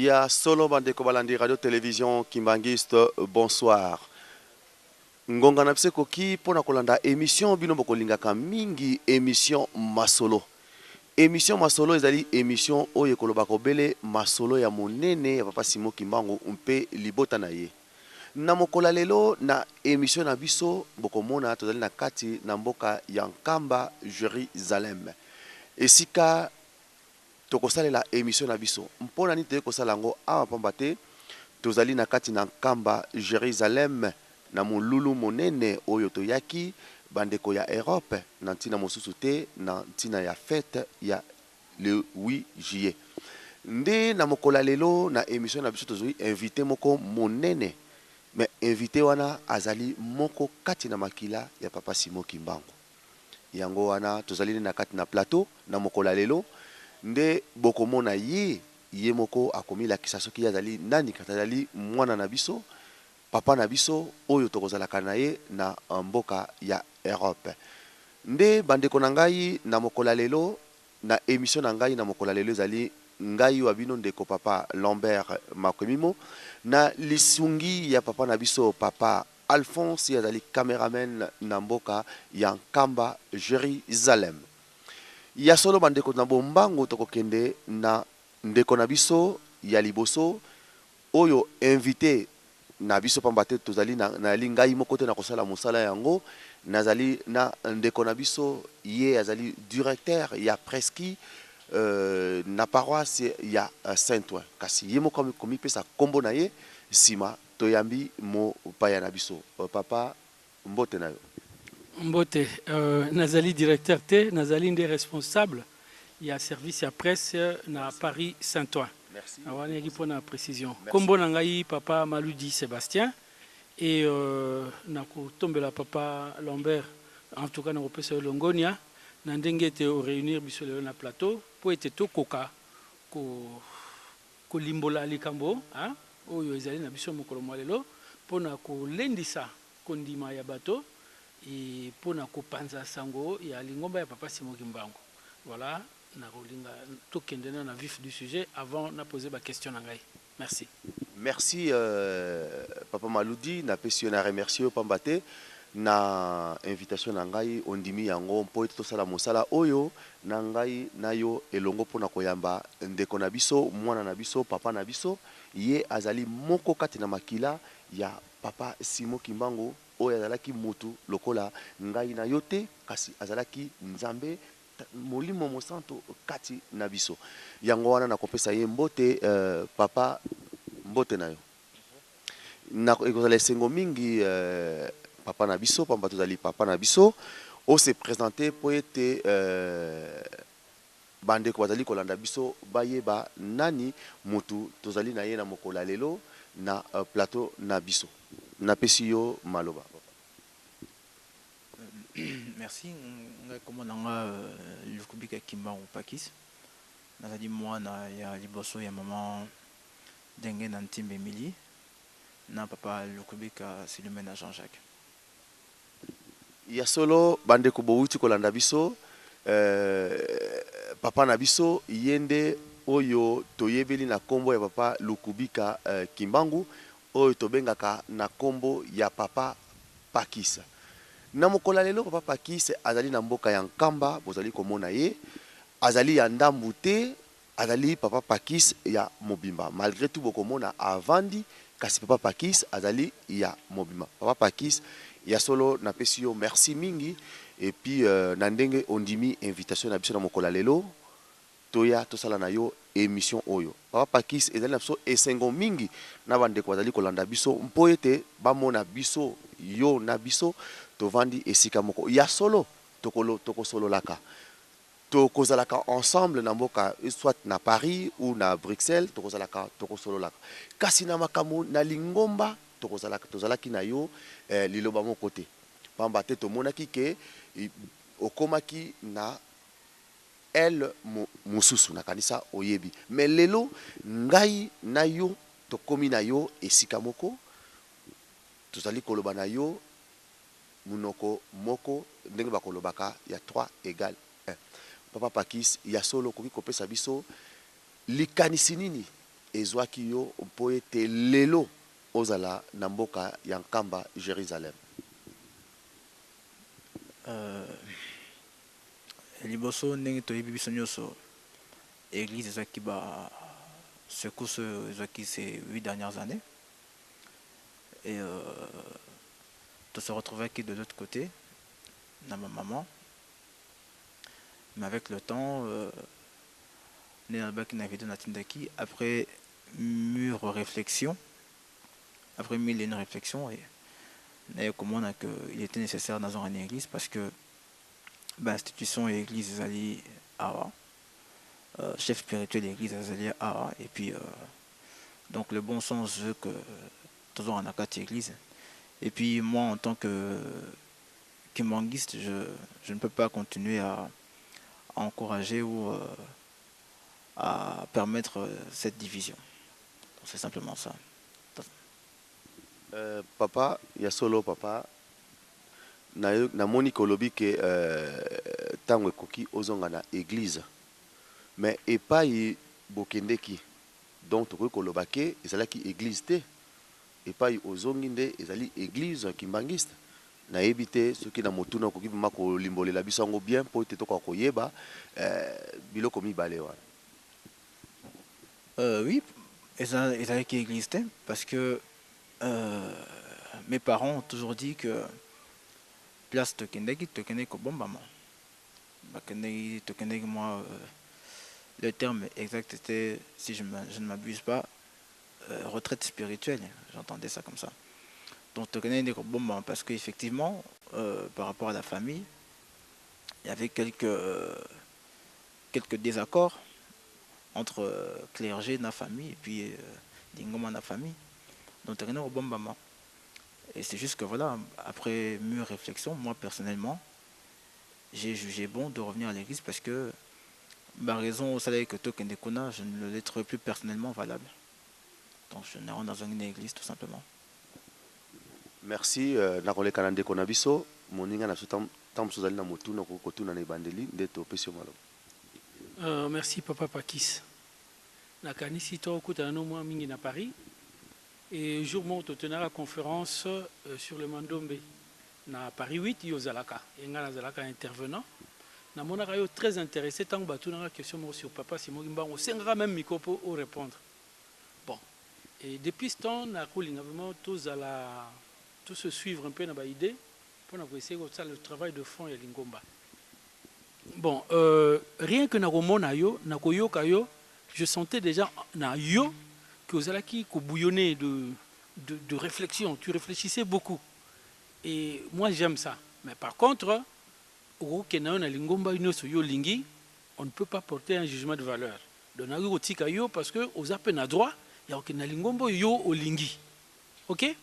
Ya solo bandeko balandi radio télévision Kimbangiste, bonsoir. Ngonga na pse koki pona kolanda émission bino bokolingaka mingi émission masolo. Émission masolo ezali émission oyo koloba kobele masolo ya monene ya papa Simon Kimbangu mpe libota na ye. Na mokola lelo na émission na biso bokomona tozali na kati na mboka ya Nkamba Jérusalem. Esika tokosalela émission na biso mpona nini toye kosala yango awa pamba te tozali na kati na Nkamba Jérusalem na molulu monene oyo toyaki bandeko ya Europe na ntina mosusu te na ntina ya fête ya le 8 juillet. Nde na mokola lelo na émission na biso tozali invité moko monene, mais invité wana azali moko kati na makila ya papa Simon Kimbangu. Yango wana tozali na kati na plateau na mokola lelo nde bokomona ye moko akomila kisa soki azali nani kata azali mwana na biso papa na biso oyo tokozalaka na ye na mboka ya Europe. Nde bandeko na ngai na mokola lelo na émission na ngai na mokola lelo ezali ngai wa bino ndeko papa Lambert Makwemimo na lisungi ya papa na biso papa Alphonse azali cameraman na mboka ya Nkamba Jérusalem. Ya solo bandeko na bombango tokokende na ndeko na biso ya liboso oyo invité na biso pamba te tozali na lingai moko te na kosala mosala yango nazali na ndeko na biso ye azali directeur ya Preski na paroisse ya Saint-Ouen kasi ye moko komipesa kombo na ye sima toyambi mo paya na biso papa mbote na yo. Mbote, nazali directeur te, nazali nde responsable ya service ya presse na Paris Saint-Ouen. Merci. Awanegi pour la précision. Kombo nangai papa Maludi Sébastien et na ko tombela papa Lambert en tout cas na kopesa longonia na ndenge te au réunir biso le na plateau pour être to koka ko limbola likambo hein oyo ezali na biso mokolo mwalelo pona ko lendisa kondima ya bato et pour na kopanza sango ya lingomba ya papa Simon Kimbangu. Voilà, na rolinga tout kendena na vif du sujet avant na poser ma question na ngai. Merci. Merci papa Maludi na pesi na remercier pambate na invitation na ngai ondimi yango mpo to sala mosala oyo na ngai na yo elongo pona koyamba ndeko na biso mwana na biso papa na biso ye azali moko kati na makila ya papa Simon Kimbangu oyo azalaki mutu lokola ngai na yote kasi azalaki nzambe molimo mosanto kati na biso yango wana nakopesa ye mbote papa mbote na yo na ekozala esengo mingi papa na biso pamba tozali papa na biso o se présenter po ete bandeko bazali kolanda biso bayeba nani mutu tozali na ye na mokola lelo na plateau na biso na pesi yo maloba. Merci. Comment on a le Kubika Kimbangu Pakis. Nazali mwana ya liboso ya maman Dengue Nantimbe Emily. Na papa le Kubika Silumena Jean-Jacques. Ya solo bande ko bowuti kolanda biso papa na biso yende oyo toyebeli na kombo ya papa Lukubika Kimbangu oyo tobengaka na kombo ya papa Pakisa. Na mokola lelo papa Pakisa azali na mboka ya Nkamba bozali komona ye azali ya ndambu te azali papa Pakis ya mobimba. Malgré tout bokomona avandi kasi papa Pakis azali ya mobimba. Papa Pakis ya solo na pesi yo merci mingi et puis na ndenge ondimi invitation na biso na mokola lelo toya tosala na yo émission oyo. Papa Pakis ezali na biso esengo mingi na bandeko bazali kolanda biso mpo ete bamona biso yo na biso tovandi esika moko ya solo tokosololaka tokozalaka ensemble na mboka soit na Paris ou na Bruxelles tokosololaka kasi na makambo na lingomba tozalaki na yo liloba moko te pamba te tomonaki ke okomaki na elle mususu na kanisa oyebi mais lelo ngai na yo tokomi na yo esika moko tozali koloba na yo munoko moko ndenge bakolobaka ya 3 égale 1. Papa Pakis ya solo koki kopesa biso likanisi nini ezwaki yo mpo ete lelo ozala na mboka ya nkamba Jérusalem. Liboso ndenge toyebi biso nyonso église ezwaki ba secousse ezwaki ces 8 dernières années et de se retrouver de l'autre côté, dans ma maman. Mais avec le temps, après mûre réflexion, après mille et une réflexions, et comment il était nécessaire dans une église parce que l'institution et l'église Zali Awa, chef spirituel de l'église Zali Awa, et puis donc le bon sens veut que toujours en a église. Et puis moi, en tant que kimbanguiste, je ne peux pas continuer à encourager ou à permettre cette division. C'est simplement ça. Papa, il y a solo papa. Na moni kolobi ke tango ekoki ozonga na église. Mais epai bokendeki. Donc tokoki koloba ke ezalaki église te. Epai ozongi nde ezali église kimbangiste na ebité ce qui na motuna ko kibima ko limbolela bisango bien po te toka koyeba biloko mibale wana. Oui, ezalaki église te parce que mes parents ont toujours dit que place tokendeki ko bombama. Bakendeki tokendeki moi le terme exact était, si je ne m'abuse pas, retraite spirituelle, j'entendais ça comme ça. Donc bon, parce qu'effectivement, par rapport à la famille, il y avait quelques désaccords entre clergé de la famille et puis Dingoma de la famille. Donc bon, et c'est juste que voilà, après mûre réflexion, moi personnellement, j'ai jugé bon de revenir à l'église parce que ma raison au salaire que Tokendekona, je ne le trouve plus personnellement valable. Donc je rentre dans une église tout simplement. Merci. Nakole kanande konabiso moninga na tam sozali na motuna ko kotuna na ibandeli ndeto pesio malo. Merci papa Pakis. Nakanisi to kutana no mwa mingi na Paris et jour mo to tenara conférence sur le Mandombe na Paris 8 yozalaka. Enga na zalaka intervenant. Na monaka yo très intéressé tant batuna la question sur papa Simon Mbango sengaka même micro pour répondre. Et depuis ce temps, on a vraiment tous se suivre un peu dans l'idée pour essayer de faire le travail de fond et l'ingomba. Bon, rien que dans je sentais déjà dans yo que vous allez bouillonner de réflexion. Tu réfléchissais beaucoup. Et moi, j'aime ça. Mais par contre, on ne peut pas porter un jugement de valeur. Donc, parce que aux appels à droit, il y a lingombo yo au lingi. Ok?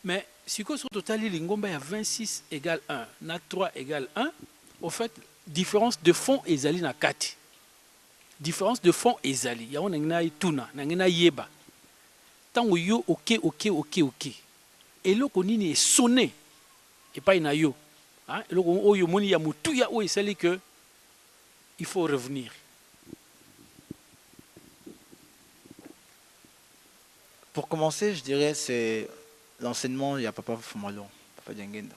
Mais si on total lingombo il y a 26 égale 1, na 3 égale 1, au fait, différence de fond ezali na 4. Différence de fond ezali. Il y a on a tuna, na yeba. Tant yo ok. Et là qu'on est sonné et pas na yo. Hein? Et là qu'on yo moni ya mutu ya o ezali que il faut revenir. Pour commencer, je dirais c'est l'enseignement, il y a Papa Fumalo, Papa Djengenda.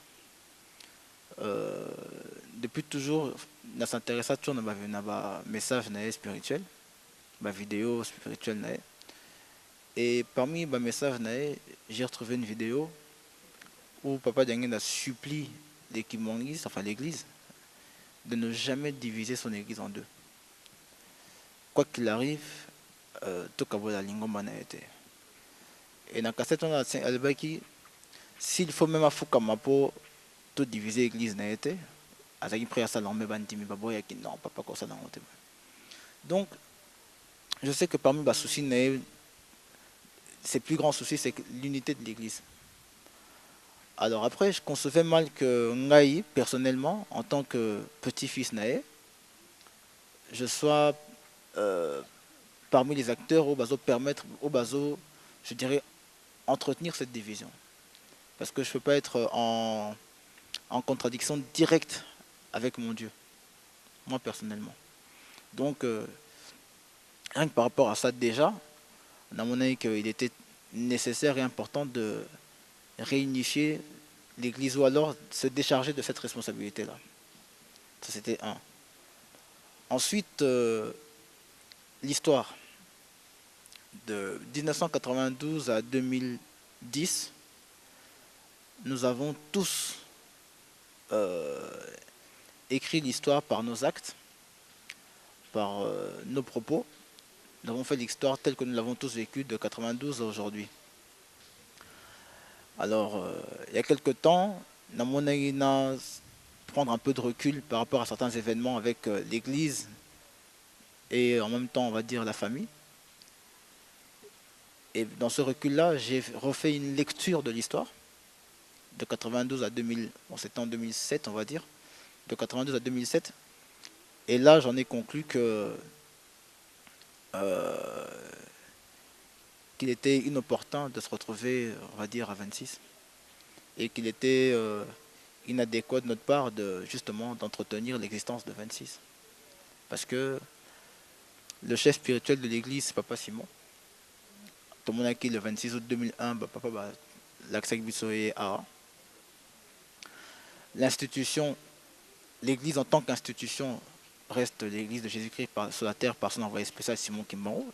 Depuis toujours, on s'intéresse à tout, on a un message spirituel. ma vidéo spirituelle nae. Et parmi mes messages nae, j'ai retrouvé une vidéo où Papa Diangena supplie les Kimwangis, enfin l'église, de ne jamais diviser son église en deux. Quoi qu'il arrive, tout la lingomba na été. Et dans la cassette, on a dit s'il faut même à Mapo tout diviser l'église na été, à ce qui prie à Salomé Bantimi Baboya qui non, papa comme ça dans le thème. Donc, je sais que parmi les soucis, ses plus grands soucis, c'est l'unité de l'église. Alors après, je concevais mal que Ngaï, personnellement, en tant que petit-fils naé, je sois parmi les acteurs au bazo permettre, au bazo, je dirais, entretenir cette division. Parce que je ne peux pas être en contradiction directe avec mon Dieu, moi personnellement. Donc, rien que par rapport à ça déjà, on a mon avis qu'il était nécessaire et important de réunifier l'église ou alors se décharger de cette responsabilité-là. Ça, c'était un. Ensuite, l'histoire. De 1992 à 2010, nous avons tous écrit l'histoire par nos actes, par nos propos. Nous avons fait l'histoire telle que nous l'avons tous vécue de 92 à aujourd'hui. Alors, il y a quelque temps, nous avons prendre un peu de recul par rapport à certains événements avec l'église et en même temps, on va dire, la famille. Et dans ce recul-là, j'ai refait une lecture de l'histoire de 92 à 2000, bon, c'était en 2007, on va dire, de 92 à 2007. Et là, j'en ai conclu que qu'il était inopportun de se retrouver, on va dire, à 26. Et qu'il était inadéquat de notre part justement d'entretenir l'existence de 26. Parce que le chef spirituel de l'église, c'est Papa Simon. Tout le monde a qui le 26 août 2001, Papa l'Axek Bissoye A. L'institution, l'église en tant qu'institution reste l'église de Jésus-Christ sur la terre par son envoyé spécial Simon Kimbangu.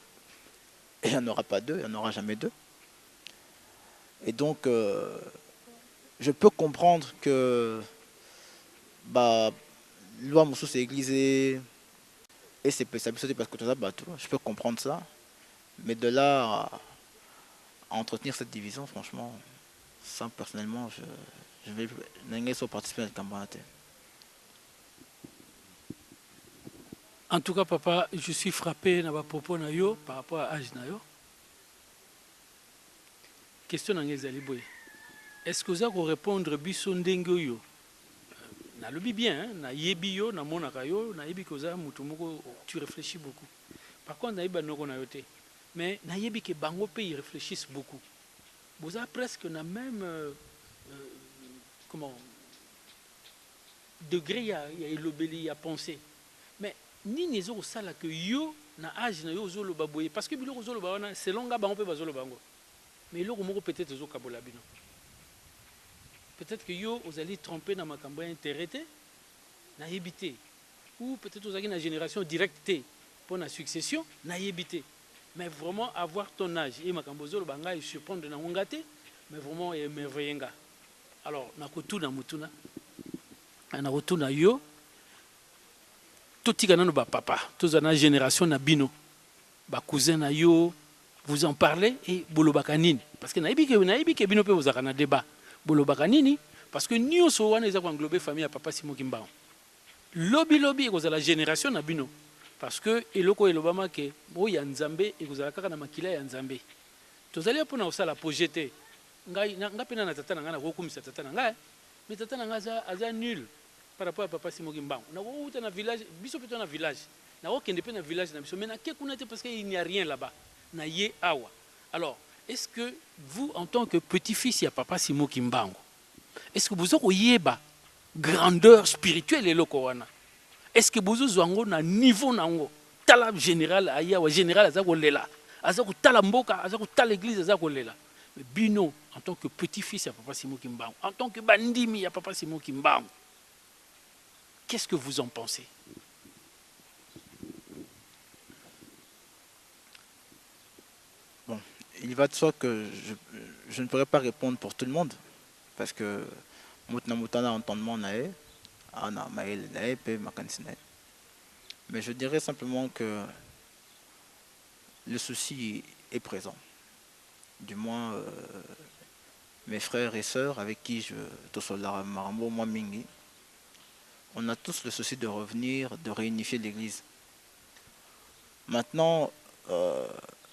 Et il n'y en aura pas deux, il n'y en aura jamais deux. Et donc, je peux comprendre que loi Moussou c'est église et c'est spécialisé parce que tout ça, je peux comprendre ça. Mais de là à entretenir cette division, franchement, ça personnellement, je vais participer à la campagne. En tout cas, papa, je suis frappé dans propos nayo par rapport à l'âge nayo. Question dans est-ce que vous allez répondre biso ndenge yo? Na lobi bien, na yebi yo, na monaka yo, na yebi koza mutu moko tu réfléchis beaucoup. Par contre, na yebi noko na yote. Mais na yebi ke bango pe ils réfléchissent beaucoup. Vous avez presque na même comment degré ya elobeli ya pensée. Mais ni nezo osala que yo na âge na yo zolo baboye parce que biloko zolo ba wana selon nga bango pe bazolo bango. Mais eloko moko peut-être zo kabola bino. Peut-être que yo vous allez tromper dans ma campagne intérêté na yebité ou peut-être vous avez une génération directe pour la succession na yebité. Mais vraiment avoir ton âge et ma cambozolo banga et surprendre na ngate mais vraiment merveilleux. Alors na kutuna mutuna na retourna yo tout tigana no ba papa tous na génération na bino ba cousin na yo vous en parlez et bolobaka nini parce que na yebike bino pe vous akana débat bolobaka nini parce que nyonso wana eza ko englober famille ya papa Simon Kimbangu lobi ekozala génération na bino parce que eloko elobama ke boya nzambe ekozala kaka na makila ya nzambe tozali pona osala projeter ngai pena na tata na nga na kokumisa tata na nga mais tata na nga aza nul par rapport à papa Simon Kimbangu na ko na village biso peto na village na ko kende pe na village na biso mais na ke kuna te parce qu'il n'y a rien là-bas na ye awa. Alors est-ce que vous en tant que petit-fils ya papa Simon Kimbangu est-ce que vous avez une grandeur spirituelle et lokowana? Est-ce que vous avez un niveau nango tala général aya wa général azako lela azako tala mboka azako tala l'église azako lela mais bino en tant que petit-fils ya papa Simon Kimbangu en tant que bandimi ya papa Simon Kimbangu qu'est-ce que vous en pensez? Bon, il va de soi que je ne pourrais pas répondre pour tout le monde, parce que mutna mutana entendement nae, ana mael nae pe makansi nae. Mais je dirais simplement que le souci est présent. Du moins, mes frères et sœurs avec qui je Tosolara Marambo moi Mingi, on a tous le souci de revenir, de réunifier l'Église. Maintenant,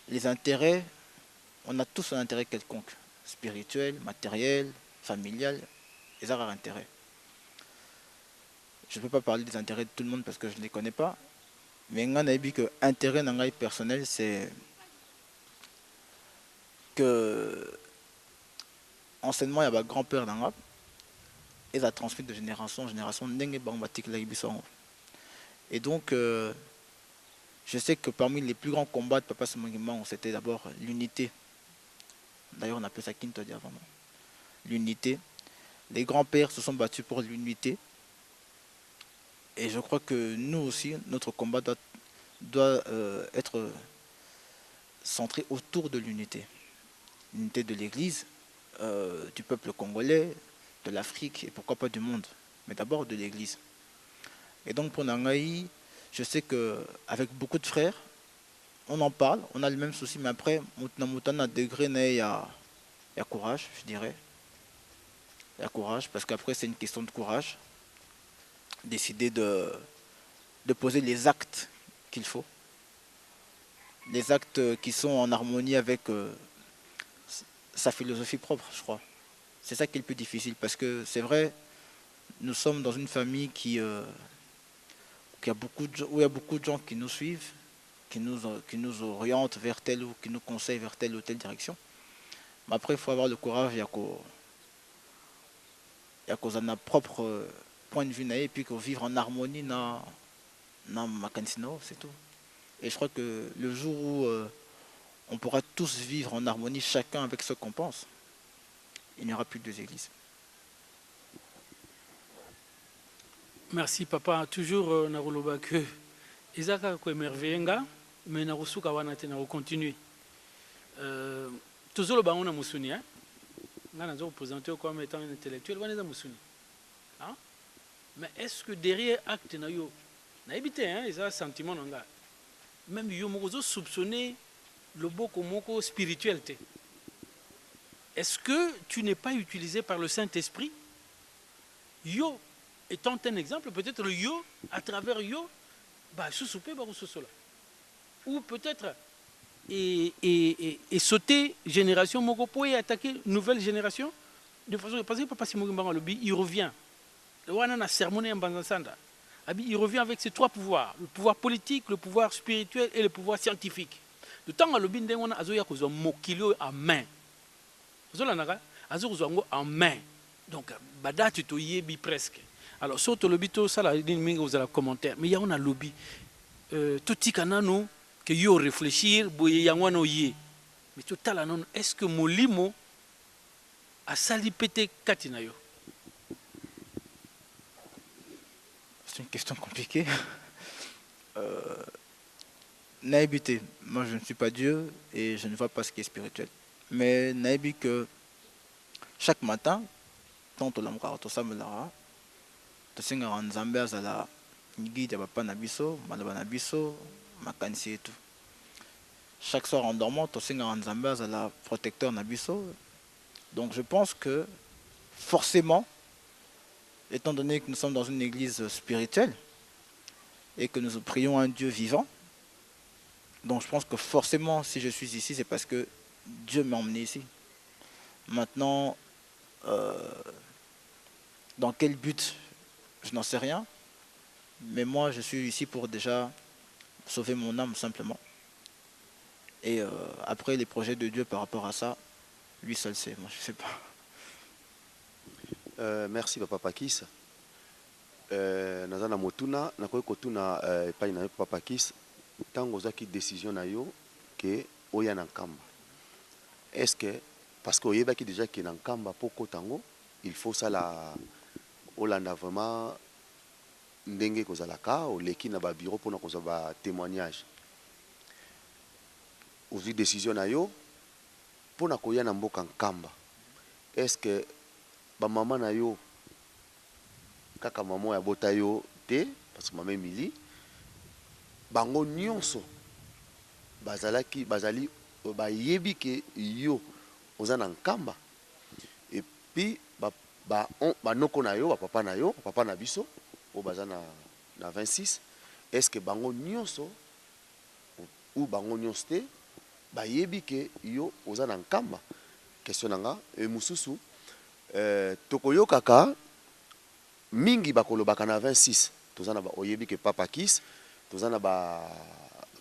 les intérêts, on a tous un intérêt quelconque, spirituel, matériel, familial, les rares intérêts. Je ne peux pas parler des intérêts de tout le monde parce que je ne les connais pas, mais on a dit que l'intérêt personnel, c'est que enseignement, il y a un grand-père dans l'Europe, et ça transmet de génération en génération. Et donc, je sais que parmi les plus grands combats de Papa Simon, c'était d'abord l'unité. D'ailleurs, on appelle ça Kintodia avant. L'unité. Les grands-pères se sont battus pour l'unité. Et je crois que nous aussi, notre combat doit être centré autour de l'unité. L'unité de l'Église, du peuple congolais, de l'Afrique et pourquoi pas du monde. Mais d'abord de l'Église. Et donc pour Nangaï, je sais qu'avec beaucoup de frères, on en parle, on a le même souci, mais après, Moutana degré, il y a courage, je dirais. Il y a courage, parce qu'après c'est une question de courage. Décider de poser les actes qu'il faut. Les actes qui sont en harmonie avec sa philosophie propre, je crois. C'est ça qui est le plus difficile, parce que c'est vrai, nous sommes dans une famille où il y a beaucoup de gens qui nous suivent, qui nous orientent vers telle ou qui nous conseillent vers telle ou telle direction. Mais après, il faut avoir le courage, il y a notre propre point de vue, et puis vivre en harmonie dans Makansino, c'est tout. Et je crois que le jour où on pourra tous vivre en harmonie, chacun avec ce qu'on pense, il n'y aura plus de deux églises. Merci papa, toujours naruloba que ezaka ko émerveillenga mais narusuka wana te na continuer. Toujours ba on a musuni hein. Ngana zo présenter comme étant un intellectuel wana musuni. Hein? Mais est-ce que derrière acte na yo na ebité hein, ça sentiment nga. Même yo moko soupçonner le boko moko spiritualité. Est-ce que tu n'es pas utilisé par le Saint-Esprit? Yo étant un exemple, peut-être le yo, à travers yo, bah, ou peut-être et sauter génération mokopo et attaquer nouvelle génération de façon parce que Papa Simon Lobi il revient. Il revient avec ces trois pouvoirs, le pouvoir politique, le pouvoir spirituel et le pouvoir scientifique. De temps à Lobi on a azoya kozo mokilio en main. Zolanaka azozo en main. Donc badatu to yebi presque. Alors, surtout le bito, ça, là, vous avez commentaire. Mais il y a un lobby. Tout ce qu'on que yo réfléchir, boye yangwano yé. Mais tout à l'heure, est-ce que Molimo a sali pété Katinayo? C'est une question compliquée. Naïbité, moi je ne suis pas Dieu et je ne vois pas ce qui est spirituel. Mais naïbi que chaque matin, tant on l'amour, tout ça me l'a. Tosengaka nzambe azala guide ya papa na biso maloba na biso makanisi etu. Chaque soir en dormant tosengaka nzambe azala protecteur na biso. Donc je pense que forcément, étant donné que nous sommes dans une église spirituelle et que nous prions un Dieu vivant, donc je pense que forcément si je suis ici c'est parce que Dieu m'a emmené ici. Maintenant, dans quel but? Je n'en sais rien, mais moi je suis ici pour déjà sauver mon âme simplement. Et après les projets de Dieu par rapport à ça, lui seul sait, moi je ne sais pas. Merci Papa Pakis. Nazana motuna nakoki kotuna epai na yo Papa Pakis ntango ozwaki décision na yo ke oya na nkamba. Est-ce que parce que oyebaki déjà ke na nkamba po kotango il faut ça la olanda vraiment ndenge kozalaka oleki na ba bureau pona kozwa ba témoignage. Ozwi décision na yo pona koya na mboka nkamba, est-ce que ba mama na yo kaka mama ya bota yo te parce que mama Emily bango nyonso bazali bayebi ke yo oza na nkamba, et puis banoko na yo papa na biso o baza na 26, est-ce que bango nyonso ou bango nyonso te bayebi ke yo oza na nkamba? Question nanga e mususu tokoyo kaka mingi bakolobaka na 26 toza na ba oyebi ke papa Kiss toza na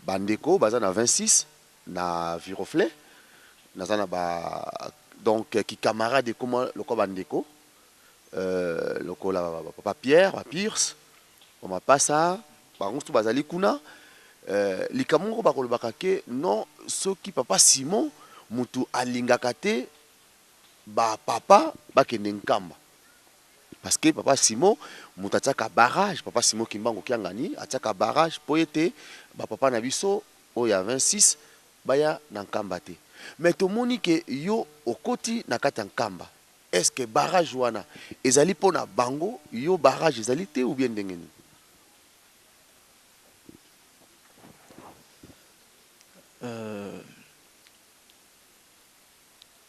bandeko baza na 26 na Viroflay naza na donc ki camarade comme loko bandeko loko la papa Pierre ba Pierce on pasa bango tout bazali kuna likamoko bakolobaka ke non soki papa Simon mutu alingaka te ba papa bakende nkamba parce que papa Simon mutu atiaka barrage, papa Simon Kimbangu Kiangani atiaka barrage po ete ba papa na biso oyo ya 26 baya na nkamba te. Mais tomoni ke yo okoti na kati ya nkamba, est-ce que barrage wana ezali pona bango yo barrage ezali te ou bien ndenge nini?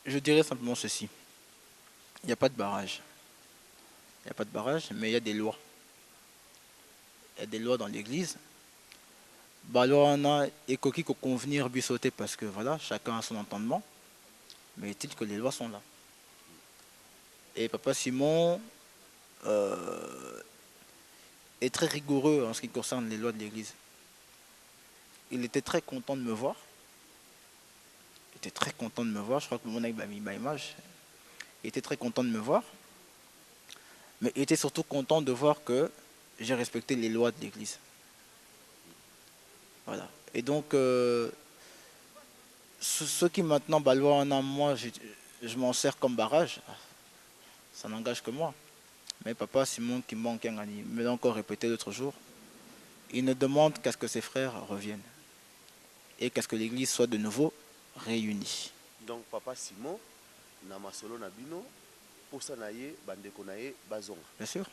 Je dirais simplement ceci. Il n'y a pas de barrage. Il n'y a pas de barrage, mais il y a des lois. Il y a des lois dans l'église. Bah, alors on a et coquille qu'on convenir sauter parce que voilà, chacun a son entendement. Mais est-il que les lois sont là? Et papa Simon est très rigoureux en ce qui concerne les lois de l'église. Il était très content de me voir. Il était très content de me voir. Je crois que mon ami m'a mis ma image. Il était très content de me voir. Mais il était surtout content de voir que j'ai respecté les lois de l'église. Voilà. Et donc, ce qui maintenant, bah, loi en a, moi, je m'en sers comme barrage. Ça n'engage que moi. Mais papa Simon qui manque un ami, me l'a encore répété l'autre jour. Il ne demande qu'à ce que ses frères reviennent. Et qu'à ce que l'église soit de nouveau réunie. Donc papa Simon, namasolo nabino, posa naye, bandeko naye, bazonga. Bien sûr.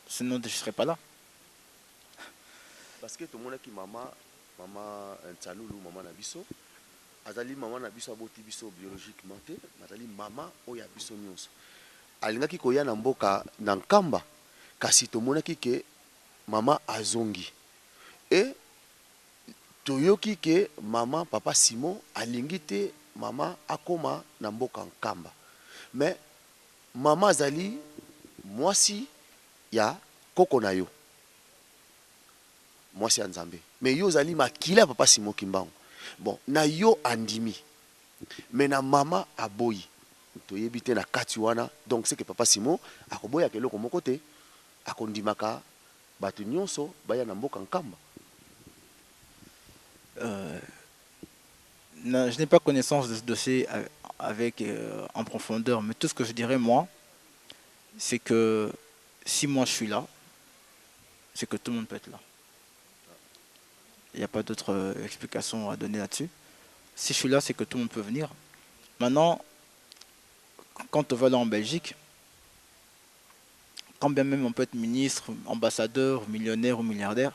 Sinon, je ne serais pas là. Parce que tout le monde qui maman Ntsalulu, maman Nabiso, azali maman Nabiso aboti biso biologiquement te, azali maman oya biso nyonso. Alinga ki koya na mboka na nkamba, kasi to mona ki ke maman azongi. Et toyoki ke maman papa Simon alingi te maman akoma na mboka nkamba. Mais maman azali mwasi ya koko na yo. Mwasi ya Nzambe. Mais yo zali makila papa Simon Kimbangu. Bon, na yo andimi. Mais na mama aboyi. Toyebi te na kati wana. Donc c'est que papa Simon akoboya keloko moko te akondimaka batu nyonso baya na mboka nkamba. Je n'ai pas connaissance de ce dossier en profondeur, mais tout ce que je dirais moi, c'est que si moi je suis là, c'est que tout le monde peut être là. Il n'y a pas d'autre explication à donner là-dessus. Si je suis là, c'est que tout le monde peut venir. Maintenant, quand on va là en Belgique, quand bien même on peut être ministre, ambassadeur, millionnaire ou milliardaire,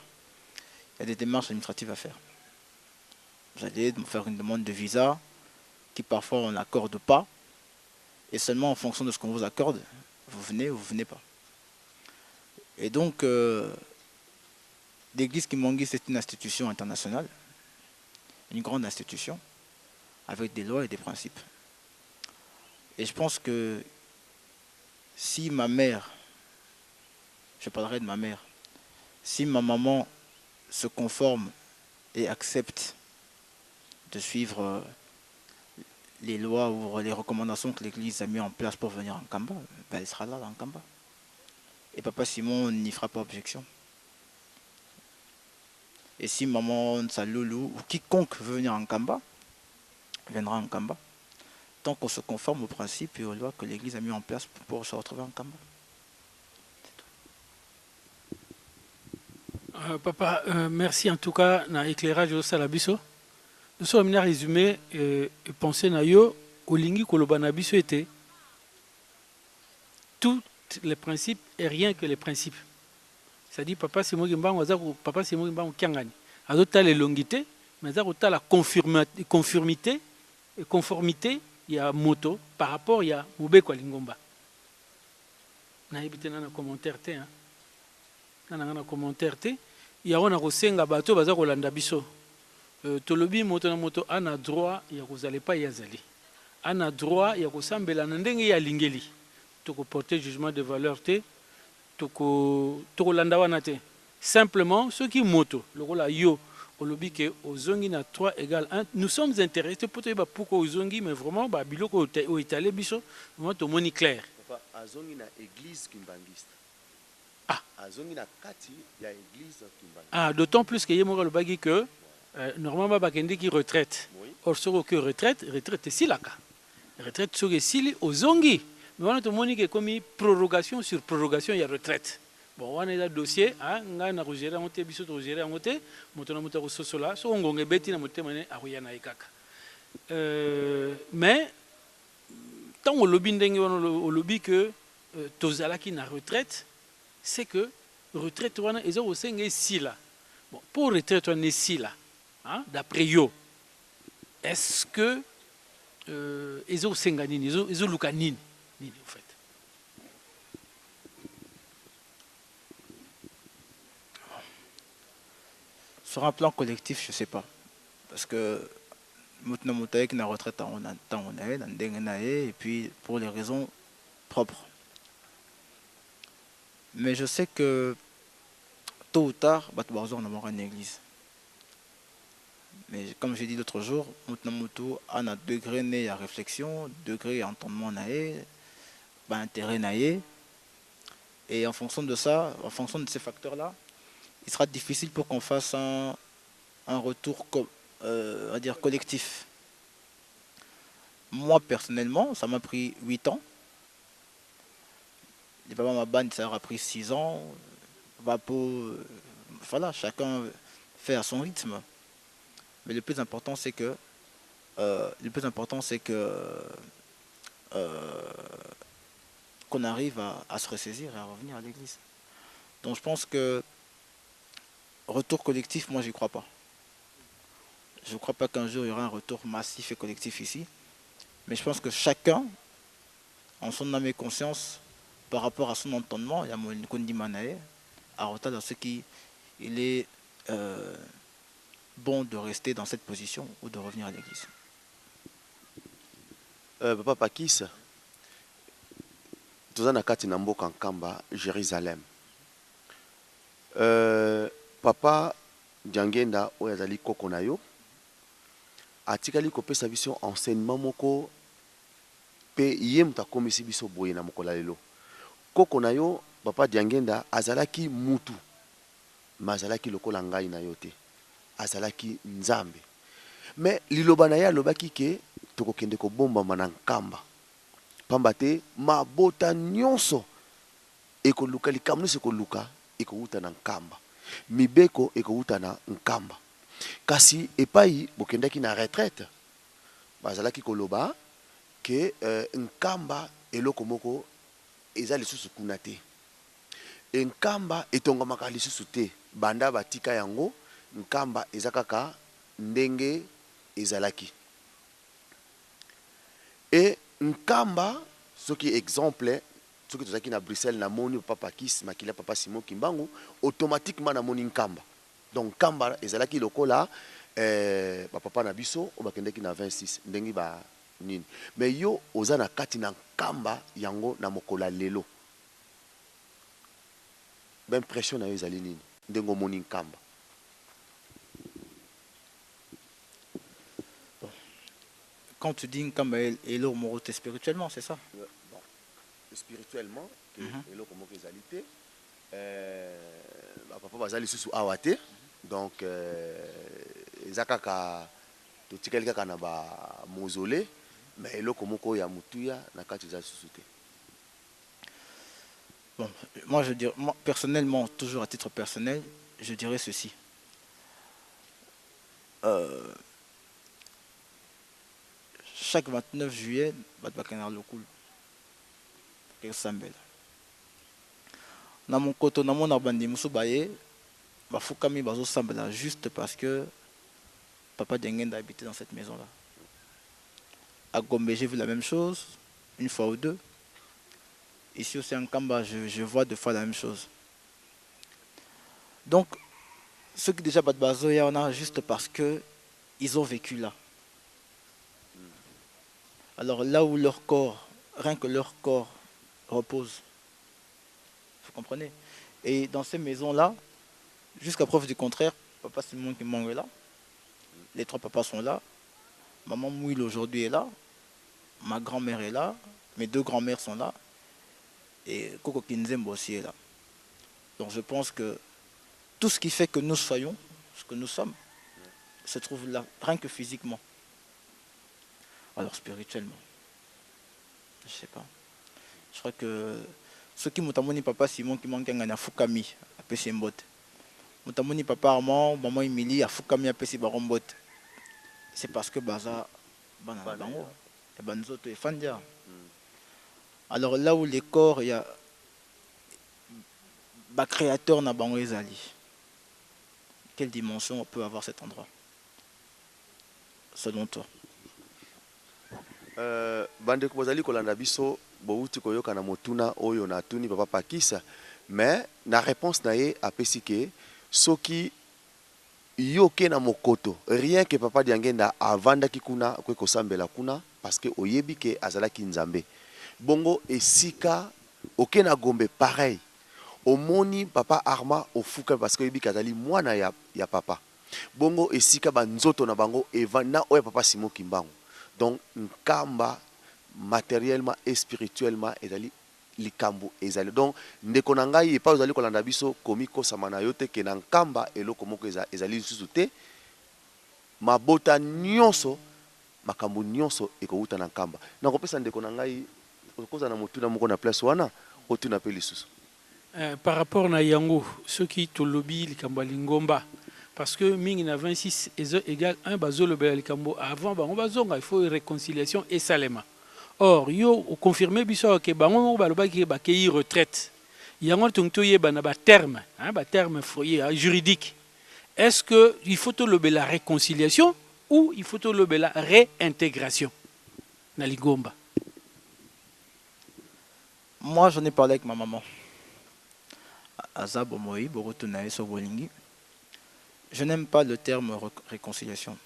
il y a des démarches administratives à faire. Vous allez me faire une demande de visa qui parfois on n'accorde pas. Et seulement en fonction de ce qu'on vous accorde, vous venez ou vous ne venez pas. Et donc, l'église Kimbangu, c'est une institution internationale, une grande institution, avec des lois et des principes. Et je pense que si ma mère, je parlerai de ma mère, si ma maman se conforme et accepte de suivre les lois ou les recommandations que l'Église a mis en place pour venir en Kamba, ben elle sera là en Kamba. Et papa Simon n'y fera pas objection. Et si maman Ntsalulu ou quiconque veut venir en Kamba, viendra en Kamba, tant qu'on se conforme aux principes et aux lois que l'Église a mis en place pour se retrouver en Kamba. Papa, merci en tout cas na éclairage au Salabiso. Nous sommes à résumer et penser na yo au lingi kolobana biso était tous les principes et rien que les principes. C'est-à-dire papa c'est moi qui mbango papa c'est moi qui mbango kiangani. Azota les longuités, mais azota la conformité et conformité il y a moto par rapport il y a moube kwa lingomba. Na ebité na commentaire té hein. Na commentaire té il y a on a kosenga bato baza kolanda biso. Tolobi moto na moto ana droit ya kozale pa yazali ana droit ya kosambela na ndenge ya lingeli toko porter jugement de valeur te toko landa wana te simplement ceux qui moto lokola yo olobi ke ozongi na 3 égale 1 nous sommes intéressés pour te ba pourquoi ozongi mais vraiment ba biloko o étalé biso vraiment to moni clair papa azongi na église kimbangiste azongi na kati ya église kimbangiste d'autant plus que yemo lobaki que normalement bakende qui retraite or soko que retraite si la ka retraite soko sili ozongi mais on a tout moni que comme prorogation sur prorogation il y a retraite bon on a un dossier nga na gérer on te biso to gérer on te moto na moto ko sosola so ngonge beti na moto mane akoya na ikaka mais tant au lobby ndenge au lobby que tozalaki na retraite c'est que retraite wana ezo osenge sila bon pour retraite on est sila hein, d'après yo, est-ce que ils ont senganini, ils ont lukanini, en fait. Sur un plan collectif, je ne sais pas. Parce que maintenant, on a retraite en temps, on a et puis pour les raisons propres. Mais je sais que tôt ou tard, on aura une église. Mais comme j'ai dit l'autre jour, on a un degré né à réflexion, degré entendement naé, intérêt naé. Et en fonction de ça, en fonction de ces facteurs-là, il sera difficile pour qu'on fasse un retour on va dire collectif. Moi personnellement, ça m'a pris 8 ans. Les papas ma bande, ça aura pris 6 ans. Voilà, chacun fait à son rythme. Mais le plus important, c'est que qu'on arrive à se ressaisir et à revenir à l'église. Donc je pense que retour collectif, moi j'y crois pas. Je ne crois pas qu'un jour il y aura un retour massif et collectif ici. Mais je pense que chacun, en son âme et conscience, par rapport à son entendement, il y a mon Kondi Manae, à retard dans ce qui il est bon de rester dans cette position ou de revenir à l'église. Papa Pakis, tozana kati na mboka nkamba Jérusalem. Papa Diangenda oyo azali koko na yo atikali kopesa biso enseignement moko pe ye muta komisi biso boye na mokola lelo. Koko na yo papa Diangenda azalaki mutu mazalaki lokola ngai na yo te. Azalaki nzambe. Mais liloba na ye alobaki ke tokokende kobombama na nkamba. Pamba te mabota nyonso ekoluka likambo nyonso ekoluka ekouta na nkamba. Mibeko ekouta na nkamba. Kasi epai bokendaki na retraite. Bazalaki koloba ke nkamba eloko moko eza lisusu kuna te. Nkamba etongamaka lisusu te. Banda batika yango nkamba eza kaka ndenge ezalaki. Et nkamba soki exemple soki tozaki na Bruxelles na moni papa Kis makila papa Simon Kimbangu automatiquement na moni nkamba. Donc nkamba ezalaki lokola ba papa na biso o bakendeki na 26 ndenge ba nini. Mais yo oza na kati na nkamba yango na mokola lelo. Ben pression na yo ezali nini ndengo moni nkamba. Quand tu dis Nkamba et l'eau morote spirituellement, c'est ça? Bon. Spirituellement, eloko moko ezalité papa bazali susu awate donc ezakaka totikali kaka na ba mausolée mais eloko moko ya mutuya na kati za susu te. Bon, moi je dirais, moi, personnellement, toujours à titre personnel, je dirais ceci. chaque 29 juillet, Badbakanar le cool. Quel sambel. Dans mon côté, dans mon abandon, Moussoubaye, Bafukami Bazo sambela juste parce que papa Dengen a habité dans cette maison-là. À Gombe, j'ai vu la même chose, une fois ou deux. Ici aussi en Kamba, je vois deux fois la même chose. Donc, ceux qui déjà Badbazo, il y en a juste parce qu'ils ont vécu là. Alors là où leur corps, rien que leur corps repose, vous comprenez? Et dans ces maisons-là, jusqu'à preuve du contraire, papa Simon qui manque là, les trois papas sont là, maman Mouille aujourd'hui est là, ma grand-mère est là, mes deux grands-mères sont là, et Koko Kinzembo aussi est là. Donc je pense que tout ce qui fait que nous soyons ce que nous sommes se trouve là, rien que physiquement. Alors spirituellement, je sais pas. Je crois que ceux qui m'ont amené papa Simon qui manquent un Fukami à Pessimbote. M'ont amené papa Armand, maman Emily à Fukami à Pessimbote. C'est parce que Baza, Banana Bango, et Banzoto et Fandia. Alors là où les corps, il y a un créateur na Bango Ezali. Quelle dimension peut avoir cet endroit selon toi? Bandeko bozali kolanda biso bouti koyoka na motuna oyo na tuni papa Pakisa, mais na réponse na ye apesi ke soki yoke na mokoto rien que papa Diangenda avandaki kuna kwe kosambela kuna parce que oyebi ke azalaki nzambe bongo esika oke na Gombe pareil omoni papa Arma ofuka parce que oyebi kazali mwana ya papa bongo esika banzoto na bango evanda oya papa Simon Kimbangu. Donc, nkamba matériellement et spirituellement ezali likambo ezali. Donc, ndeko na ngai epa ozali kolanda biso komiko samana yote ke na nkamba eloko moko ezali lisusu te. Mabota nyonso makambo nyonso ekouta na nkamba. Na kopesa ndeko na ngai okoza na motuna moko na place wana otuna pe lisusu. Par rapport na yango ceux qui tolobi likambo lingomba parce que mingi na 26 égale 1 bazolo bela likambo avant bango bazonga il faut réconciliation et salema. Or yo confirmer biso que bango baloba ki ba kei retraite. Yango tongto yeba na ba terme, hein, ba terme juridique. Est-ce que il faut to lobe la réconciliation ou il faut to lobe la réintégration na lingomba? Moi j'en ai parlé avec ma maman. Azabo Moï, Borotunae Sobolingi. Je n'aime pas le terme réconciliation.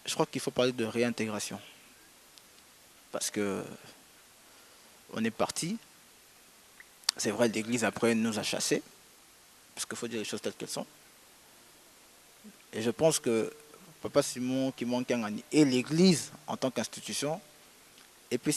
Je crois qu'il faut parler de réintégration. Parce que on est parti. C'est vrai, l'Église après nous a chassés. Parce qu'il faut dire les choses telles qu'elles sont. Et je pense que Papa Simon qui manque et l'Église en tant qu'institution. Et puis